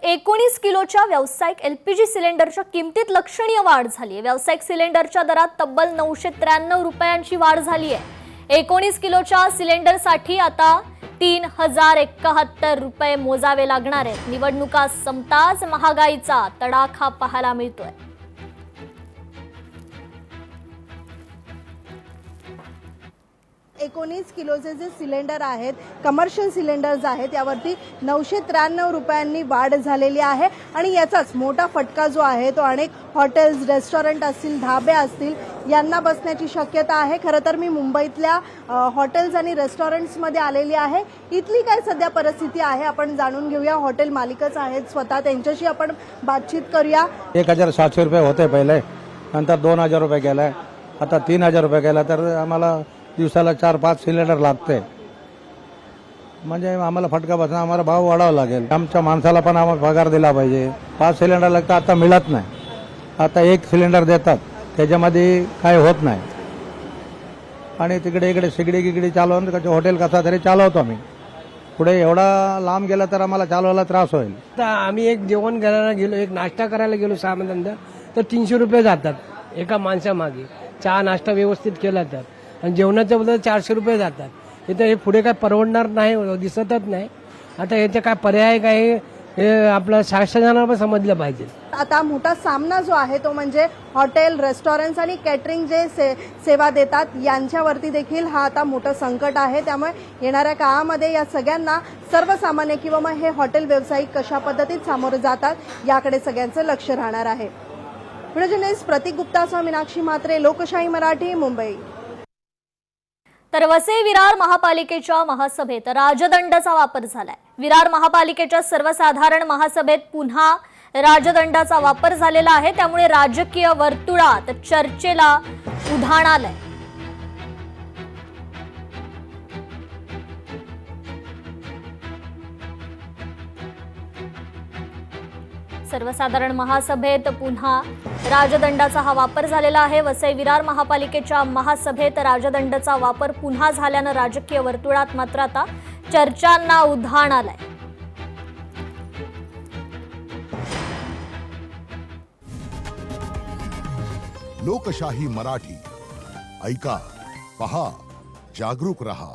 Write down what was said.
19 किलोच्या व्यावसायिक एलपीजी सिलेंडरच्या किमतीत लक्षणीय वाढ झाली आहे। व्यावसायिक सिलेंडरच्या दरात तब्बल 993 रुपयांची वाढ झाली आहे। 19 किलोच्या सिलेंडरसाठी आता 3071 रुपये मोजावे लागणार आहेत। निवडणुका संपताच महागाईचा तडाखा पाहायला मिळतोय। 19 किलोचे जे सिलेंडर आहेत, कमर्शियल सिलेंडर्स आहेत, यावरती 993 रुपयांनी वाढ झालेली आहे। आणि याचाच मोठा फटका जो आहे तो अनेक हॉटेल्स, रेस्टॉरंट असतील, धाबे असतील यांना बसण्याची शक्यता आहे। खरं तर मी मुंबईतल्या हॉटेल्स आणि रेस्टॉरंट्समध्ये आलेली आहे। इथली काय सध्या परिस्थिती आहे आपण जाणून घेऊया। हॉटेल मालिकच आहेत स्वतः, त्यांच्याशी आपण बातचीत करूया। 1700 रुपये होते पहिले, नंतर 2000 रुपये केलाय, आता 3000 रुपये केला। तर आम्हाला दिवसाला 4-5 सिलेंडर लागते, म्हणजे आम्हाला फटका बसणार, आम्हाला भाव वाढावा लागेल। आमच्या माणसाला पण आम्हाला पगार दिला पाहिजे। 5 सिलेंडर लागतात, आता मिळत नाही। आता 1 सिलेंडर देतात, त्याच्यामध्ये काय होत नाही। आणि तिकडे इकडे सिगडी गिगडी चालवून हॉटेल कसा तरी चालवतो आम्ही। पुढे एवढा लांब गेला तर आम्हाला चालवायला त्रास होईल। आता आम्ही एक जेवण करायला गेलो, एक नाश्ता करायला गेलो 6 नंतर, तर 300 रुपये जातात एका माणसामागे। चहा नाश्ता व्यवस्थित केला तर, आणि जेवणाच्या बद्दल 400 रुपये जातात। इथं हे पुढे काय परवडणार नाही, दिसतच नाही। आता याचे काय पर्याय काय हे आपलं शासनाला पण समजलं पाहिजे। आता मोठा सामना जो आहे तो म्हणजे हॉटेल, रेस्टॉरंट्स आणि कॅटरिंग जे सेवा देतात यांच्यावरती देखील हा आता मोठं संकट आहे। त्यामुळे येणाऱ्या काळामध्ये या सगळ्यांना, सर्वसामान्य किंवा मग हे हॉटेल व्यावसायिक कशा पद्धतीत सामोरे जातात याकडे सगळ्यांचं लक्ष राहणार आहे। व्हिडिओ जर्नलिस्ट प्रतीक गुप्तासह मीनाक्षी म्हात्रे, लोकशाही मराठी, मुंबई। तर वसई विरार महापालिकेच्या महासभेत राजदंडाचा वापर झालाय। विरार महापालिकेच्या सर्वसाधारण महासभेत पुन्हा राजदंडाचा वापर झालेला आहे, त्यामुळे राजकीय वर्तुळात चर्चेला उधाण आलंय। सर्वसाधारण महासभेत पुन्हा राजदंडाचा हा वापर झालेला आहे। वसई विरार महापालिकेच्या महासभेत राजदंडाचा वापर पुन्हा झाल्यानं राजकीय वर्तुळात मात्र आता चर्चांना उधाण आलंय। लोकशाही मराठी, ऐका, पहा, जागरूक रहा।